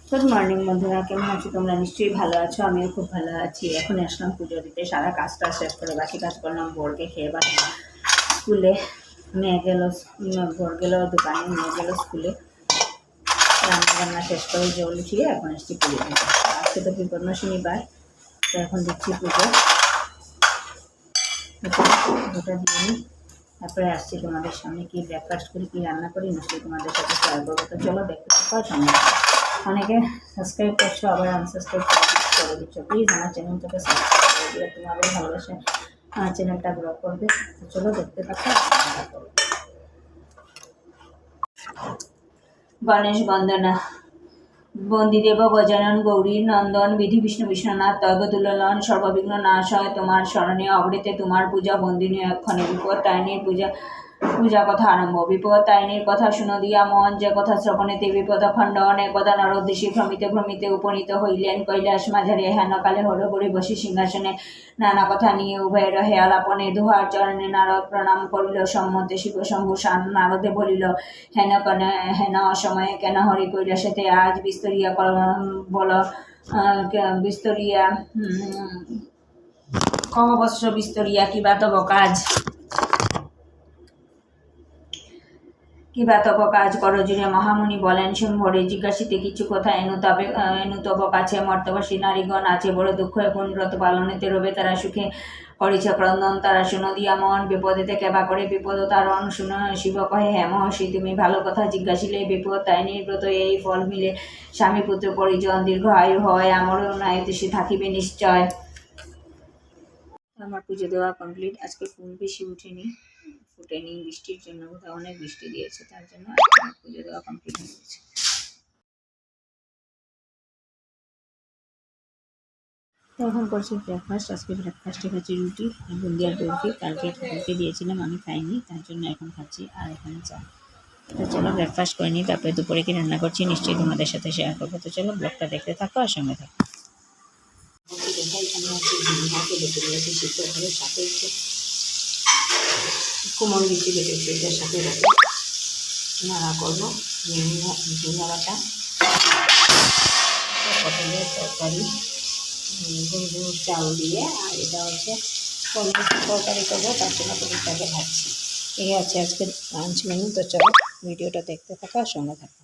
Good morning বন্ধুরা, কেমন আছো তোমরা? নিশ্চয়ই ভালো আছো, আমিও খুব ভালো আছি। এখন আসলাম পুজো দিতে, সারা কাজটা শেষ করে বাকি কাজ করলাম। বোরকে খেয়ে বা স্কুলে মেয়ে গেল, বোর গেল দোকানে, মেয়ে গেল স্কুলে। রান্না শেষ করে জল উঠিয়ে এখন এসছি পুজো দিতে। আজকে তো বিপন্ন শনিবার, তো এখন দিচ্ছি পুজো। পুজোটা দিয়ে নিই, তারপরে আসছি তোমাদের সামনে। কি ব্রেকফাস্ট করি, কি রান্না করি, নিশ্চয়ই তোমাদের সাথে শেয়ার করবো। তো চলো দেখতে থাকো সঙ্গে। অনেকে সাবস্ক্রাইব করছো, আবার আনসাবস্ক্রাইব করে দিচ্ছ। প্লিজ আমার চ্যানেলটাকে সাবস্ক্রাইব করে দিও, তোমাদের ভালোবাসা আমার চ্যানেলটা গ্রো করবে। তো চলো দেখতে থাকো। গণেশ বন্দনা। বন্দিদেব গজানন গৌরীর নন্দন, বিধি বিষ্ণু বিষ্ণুনাথ তৈব তুলন, সর্ববিঘ্ন নাশ হয় তোমার স্মরণে অবৃতে তোমার পূজা। বন্দিনী এক্ষণে বিপদ তারিণীর পূজা কথা আরম্ভ। বিপদ তারিণীর কথা শুনো দিয়া মন, যে কথা শ্রবণেতে বিপদ খণ্ডন। একদা নারদ ঋষি ভ্রমিতে ভ্রমিতে উপনীত হইলেন কৈলাস মাঝারে। হেনকালে হরগরি বসি সিংহাসনে নানা কথা নিয়ে উভয়ের হে আলাপনে। দুহার চরণে নারদ প্রণাম করিল, সম্মতে শিব শম্ভু নারদে বলিল, হেন অসময়ে কেন হরি কৈলাসেতে আজ? বিস্তরিয়া বল, বিস্তরিয়া কমবৎস বিস্তরিয়া কিবা তব কাজ? কিবা তব কাজ করো জুড়ে? মহামুনি বলেন, শুম্ভরে জিজ্ঞাসিতে কিছু কথা এনু তব কাছে। মর্তবাসী নারীগণ আছে বড় দুঃখ, এখন ব্রত পালনেতে রবে তারা সুখে করিছে ক্রন্দন। তারা শুনো দিয়া মন, বিপদেতে কেবা করে বিপদ তারণ। শুনো শিব কহে, হে মহর্ষি তুমি ভালো কথা জিজ্ঞাসিলে। বিপদ তাই নির্ব্রত এই ফল মিলে, স্বামী পুত্র পরিজন দীর্ঘ আয়ু হয়। আমারও নায়তিষী থাকিবে নিশ্চয়। আমার পুজো দেওয়া কমপ্লিট। আজকে ফুল বেশি ফুটেনি বৃষ্টির জন্য, কোথাও অনেক বৃষ্টি দিয়েছে, তার জন্য পুজো দেওয়া কমপ্লিট হয়ে গেছে। এখন করছি ব্রেকফাস্ট। আজকে ব্রেকফাস্টে খাচ্ছি রুটি, বুন্দিয়ার বরফি। কালকে ঠাকুরকে দিয়েছিলাম, আমি খাইনি, তার জন্য এখন খাচ্ছি। আর এখানে চা। তো চলো ব্রেকফাস্ট করে নিই, তারপরে দুপুরে কি রান্না করছি নিশ্চয়ই তোমাদের সাথে শেয়ার করবো। তো চলো ব্লগটা দেখতে থাকো আর সঙ্গে থাকো। এখানে হচ্ছে ঝিঙ্গা কেটে তুলেছি সিদ্ধ করে, সাথে হচ্ছে কোমল বিচি কেটেছি, এটার সাথে রাখে নাড়া করবো। ঝিঙ্গা বাটা, পটলের তরকারি, গুঁড়ো চাল দিয়ে। আর এটা হচ্ছে পনির তরকারি করবো, তার জন্য পনিরটাকে ভাজছি। এই আছে আজকের লাঞ্চ মেনু। তো চলো ভিডিওটা দেখতে থাকো আর সঙ্গে থাকো।